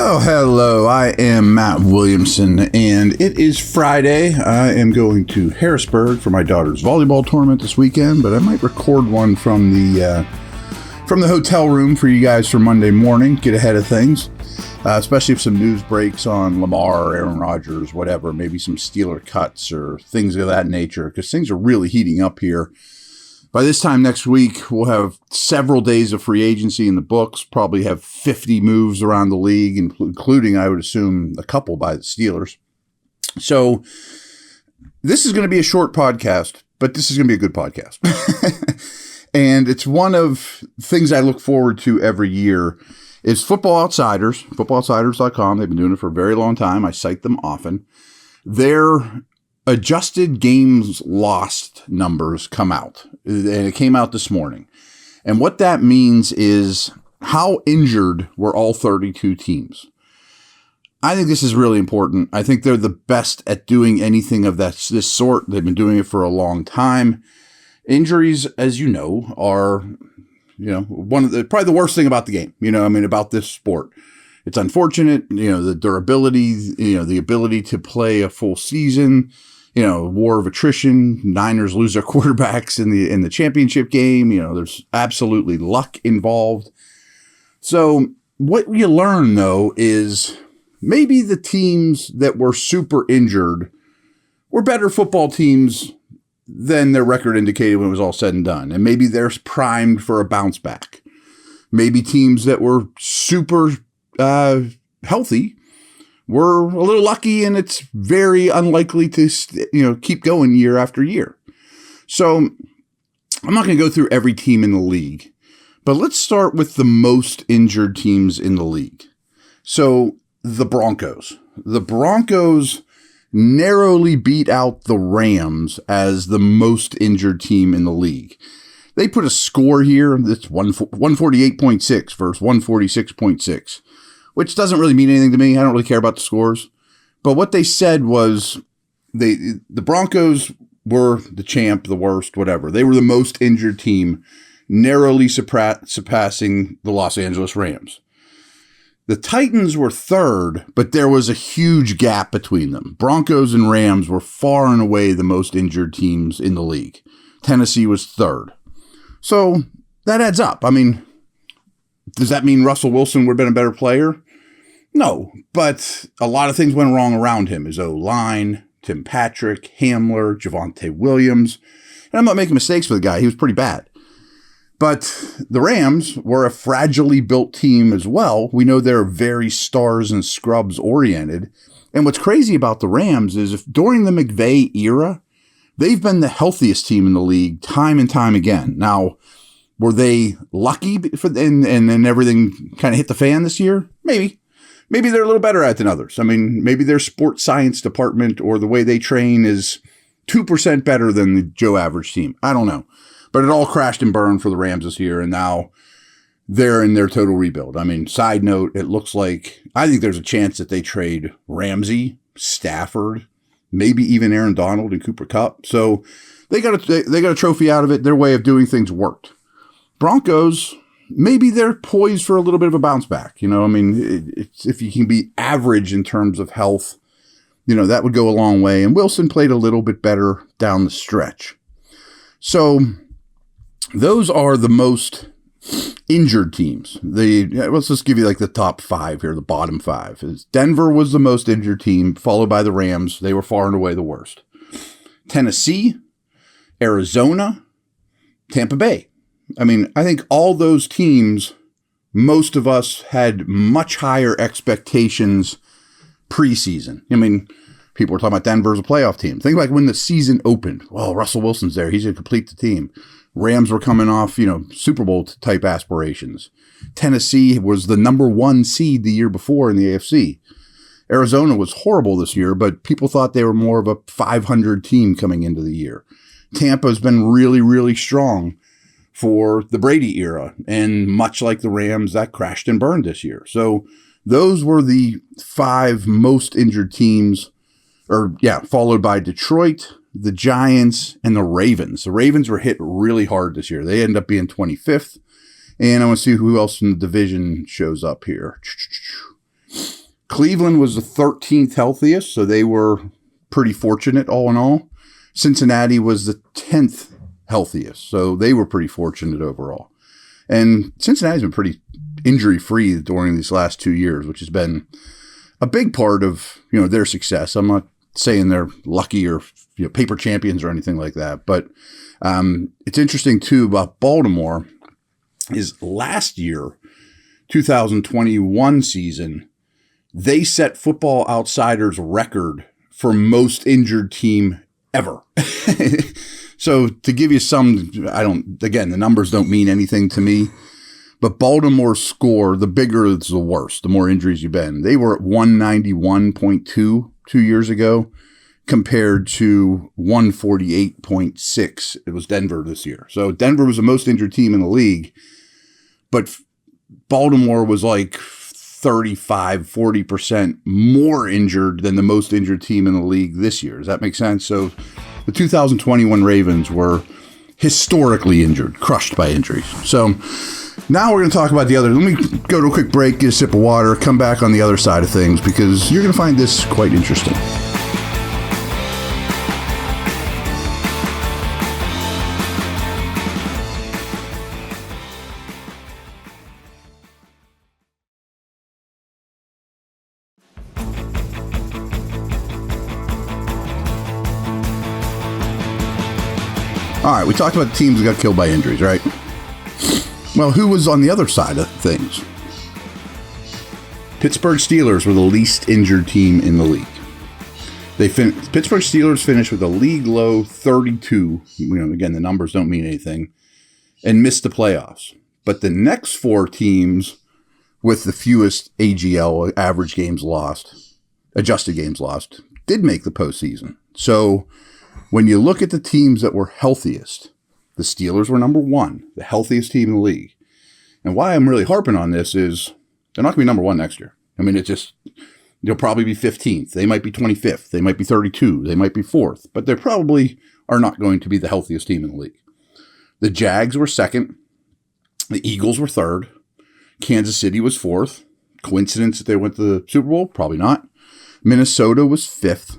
Well, hello, I am Matt Williamson, and it is Friday. I am going to Harrisburg for my daughter's volleyball tournament this weekend, but I might record one from the hotel room for you guys for Monday morning, get ahead of things, especially if some news breaks on Lamar or Aaron Rodgers, whatever, maybe some Steeler cuts or things of that nature, because things are really heating up here. By this time next week, we'll have several days of free agency in the books, probably have 50 moves around the league, including, I would assume, a couple by the Steelers. So this is going to be a short podcast, but this is going to be a good podcast. And it's one of things I look forward to every year is Football Outsiders, footballoutsiders.com. They've been doing it for a very long time. I cite them often. Their adjusted games lost numbers come out, and it came out this morning. And what that means is how injured were all 32 teams. I think this is really important. I think they're the best at doing anything of this sort. They've been doing it for a long time. Injuries, as you know, are, one of the probably the worst thing about the game, about this sport. It's unfortunate, the durability, the ability to play a full season, war of attrition. Niners lose their quarterbacks in the championship game. There's absolutely luck involved. So what you learn, though, is maybe the teams that were super injured were better football teams than their record indicated when it was all said and done. And maybe they're primed for a bounce back. Maybe teams that were super healthy were a little lucky, and it's very unlikely to, keep going year after year. So I'm not going to go through every team in the league, but let's start with the most injured teams in the league. So the Broncos. The Broncos narrowly beat out the Rams as the most injured team in the league. They put a score here that's 148.6 versus 146.6. Which doesn't really mean anything to me. I don't really care about the scores. But what they said was the Broncos were the champ, the worst, whatever. They were the most injured team, narrowly surpassing the Los Angeles Rams. The Titans were third, but there was a huge gap between them. Broncos and Rams were far and away the most injured teams in the league. Tennessee was third. So that adds up. I mean, does that mean Russell Wilson would have been a better player? No, but a lot of things went wrong around him. His O-line, Tim Patrick, Hamler, Javonte Williams. And I'm not making mistakes for the guy. He was pretty bad. But the Rams were a fragilely built team as well. We know they're very stars and scrubs oriented. And what's crazy about the Rams is if during the McVay era, they've been the healthiest team in the league time and time again. Now, were they lucky and then everything kind of hit the fan this year? Maybe. Maybe they're a little better at it than others. I mean, maybe their sports science department or the way they train is 2% better than the Joe average team. I don't know. But it all crashed and burned for the Rams this year, and now they're in their total rebuild. I mean, side note, it looks like I think there's a chance that they trade Ramsey, Stafford, maybe even Aaron Donald and Cooper Kupp. So they got a trophy out of it. Their way of doing things worked. Broncos, maybe they're poised for a little bit of a bounce back. If you can be average in terms of health, that would go a long way. And Wilson played a little bit better down the stretch. So those are the most injured teams. Let's just give you like the top five here, the bottom five. Denver was the most injured team, followed by the Rams. They were far and away the worst. Tennessee, Arizona, Tampa Bay. I mean, I think all those teams, most of us had much higher expectations preseason. I mean, people were talking about Denver as a playoff team. Think like when the season opened. Well, Russell Wilson's there. He's going to complete the team. Rams were coming off, Super Bowl type aspirations. Tennessee was the number 1 seed the year before in the AFC. Arizona was horrible this year, but people thought they were more of a 500 team coming into the year. Tampa's been really, really strong for the Brady era. And much like the Rams, that crashed and burned this year. So those were the 5 most injured teams, followed by Detroit, the Giants, and the Ravens. The Ravens were hit really hard this year. They ended up being 25th. And I want to see who else in the division shows up here. Cleveland was the 13th healthiest, so they were pretty fortunate all in all. Cincinnati was the 10th healthiest, so they were pretty fortunate overall. And Cincinnati's been pretty injury-free during these last 2 years, which has been a big part of, their success. I'm not saying they're lucky or paper champions or anything like that, but it's interesting too about Baltimore is last year, 2021 season, they set Football Outsiders record for most injured team ever. So to give you the numbers don't mean anything to me, but Baltimore's score, the bigger it's the worse, the more injuries you've been. They were at 191.2 2 years ago compared to 148.6. It was Denver this year. So Denver was the most injured team in the league, but Baltimore was like 40% more injured than the most injured team in the league this year. Does that make sense? So the 2021 Ravens were historically injured, crushed by injuries. So now we're going to talk about the other. Let me go to a quick break, get a sip of water, come back on the other side of things because you're going to find this quite interesting. All right, we talked about the teams that got killed by injuries, right? Well, who was on the other side of things? Pittsburgh Steelers were the least injured team in the league. Pittsburgh Steelers finished with a league low 32. Again, the numbers don't mean anything, and missed the playoffs. But the next four teams with the fewest AGL, average games lost, adjusted games lost, did make the postseason. So when you look at the teams that were healthiest, the Steelers were number one, the healthiest team in the league. And why I'm really harping on this is they're not going to be number one next year. I mean, they'll probably be 15th. They might be 25th. They might be 32. They might be 4th. But they probably are not going to be the healthiest team in the league. The Jags were second. The Eagles were third. Kansas City was fourth. Coincidence that they went to the Super Bowl? Probably not. Minnesota was fifth.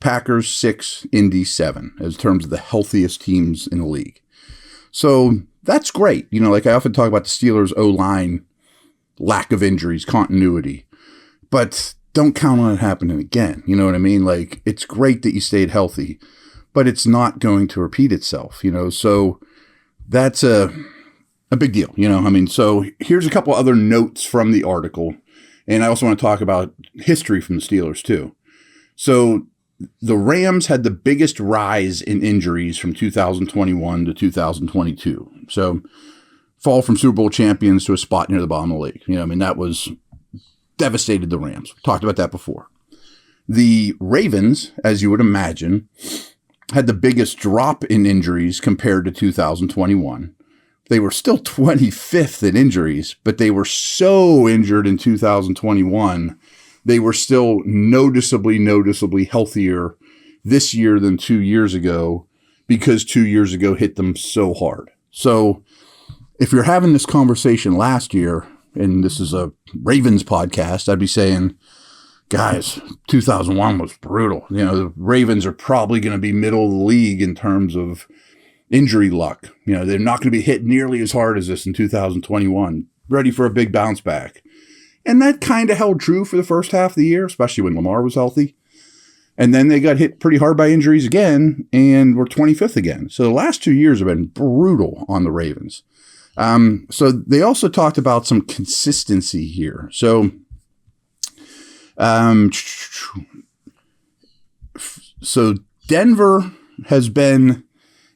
Packers 6, Indy 7, in terms of the healthiest teams in the league. So that's great. Like I often talk about the Steelers' O-line, lack of injuries, continuity. But don't count on it happening again. You know what I mean? Like, it's great that you stayed healthy, but it's not going to repeat itself, So that's a big deal, So here's a couple other notes from the article. And I also want to talk about history from the Steelers, too. So the Rams had the biggest rise in injuries from 2021 to 2022. So fall from Super Bowl champions to a spot near the bottom of the league. That was devastated the Rams. We talked about that before. The Ravens, as you would imagine, had the biggest drop in injuries compared to 2021. They were still 25th in injuries, but they were so injured in 2021 they were still noticeably healthier this year than 2 years ago because 2 years ago hit them so hard. So if you're having this conversation last year, and this is a Ravens podcast, I'd be saying, guys, 2001 was brutal. The Ravens are probably going to be middle of the league in terms of injury luck. They're not going to be hit nearly as hard as this in 2021. Ready for a big bounce back. And that kind of held true for the first half of the year, especially when Lamar was healthy. And then they got hit pretty hard by injuries again and were 25th again. So the last 2 years have been brutal on the Ravens. So they also talked about some consistency here. So, Denver has been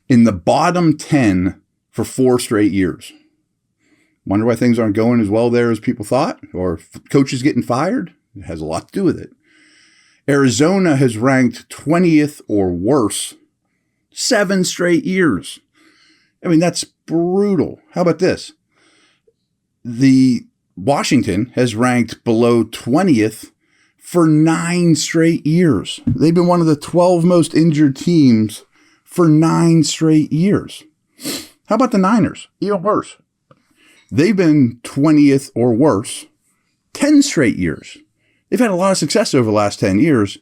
in the bottom 10 for 4 straight years. Wonder why things aren't going as well there as people thought, or coaches getting fired? It has a lot to do with it. Arizona has ranked 20th or worse 7 straight years. I mean, that's brutal. How about this? The Washington has ranked below 20th for 9 straight years. They've been one of the 12 most injured teams for 9 straight years. How about the Niners? Even worse. They've been 20th or worse 10 straight years. they've had a lot of success over the last 10 years.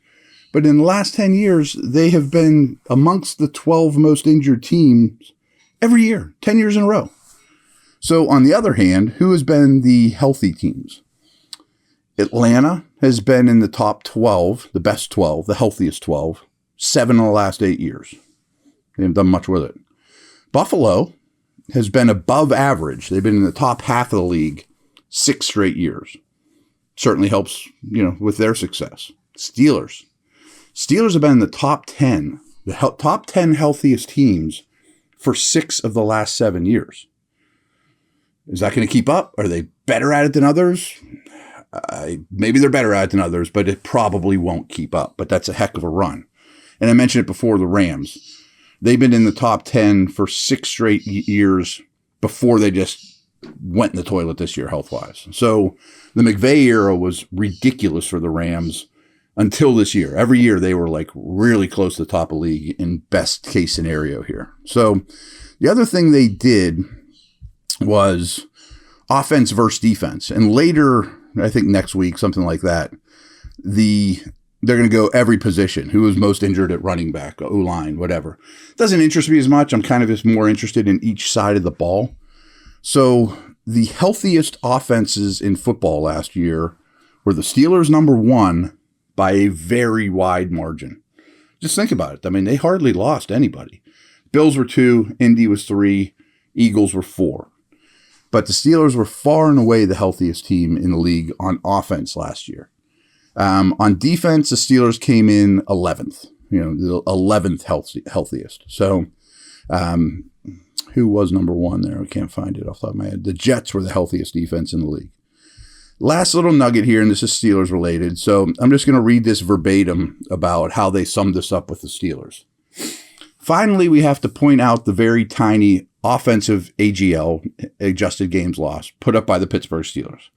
But in the last 10 years, they have been amongst the 12 most injured teams every year, 10 years in a row. So on the other hand, who has been the healthy teams? Atlanta has been in the top 12, the best 12, the healthiest 12, 7 in the last 8 years. They haven't done much with it. Buffalo has been above average. They've been in the top half of the league 6 straight years. Certainly helps, with their success. Steelers have been in the top 10, top 10 healthiest teams for 6 of the last 7 years. Is that going to keep up? Are they better at it than others? Maybe they're better at it than others, but it probably won't keep up. But that's a heck of a run. And I mentioned it before, the Rams. They've been in the top 10 for 6 straight years before they just went in the toilet this year health-wise. So the McVay era was ridiculous for the Rams until this year. Every year they were like really close to the top of the league in best case scenario here. So the other thing they did was offense versus defense. And later, I think next week, something like that, they're going to go every position. Who was most injured at running back, O-line, whatever. Doesn't interest me as much. I'm kind of just more interested in each side of the ball. So the healthiest offenses in football last year were the Steelers number 1 by a very wide margin. Just think about it. I mean, they hardly lost anybody. Bills were 2, Indy was 3, Eagles were 4. But the Steelers were far and away the healthiest team in the league on offense last year. On defense, the Steelers came in 11th, the 11th healthiest. So who was number 1 there? I can't find it off the top of my head. The Jets were the healthiest defense in the league. Last little nugget here, and this is Steelers related. So I'm just going to read this verbatim about how they summed this up with the Steelers. Finally, we have to point out the very tiny offensive AGL, adjusted games lost, put up by the Pittsburgh Steelers.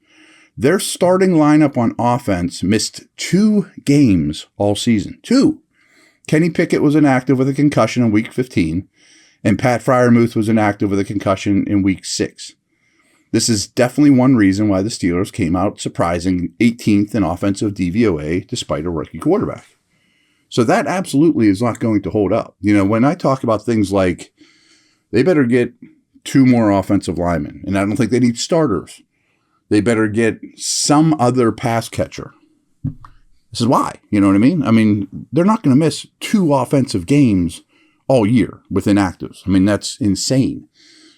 Their starting lineup on offense missed 2 games all season. 2. Kenny Pickett was inactive with a concussion in week 15, and Pat Freiermuth was inactive with a concussion in week 6. This is definitely one reason why the Steelers came out surprising 18th in offensive DVOA despite a rookie quarterback. So that absolutely is not going to hold up. When I talk about things like they better get 2 more offensive linemen, and I don't think they need starters. They better get some other pass catcher. This is why, you know what I mean? I mean, they're not going to miss 2 offensive games all year with inactives. I mean, that's insane.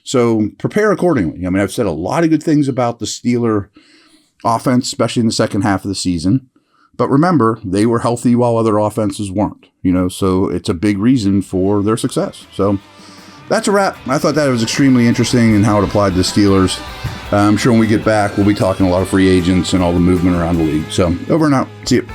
So prepare accordingly. I mean, I've said a lot of good things about the Steeler offense, especially in the second half of the season. But remember, they were healthy while other offenses weren't, so it's a big reason for their success. So that's a wrap. I thought that was extremely interesting in how it applied to the Steelers. I'm sure when we get back, we'll be talking a lot of free agents and all the movement around the league. So over and out. See you.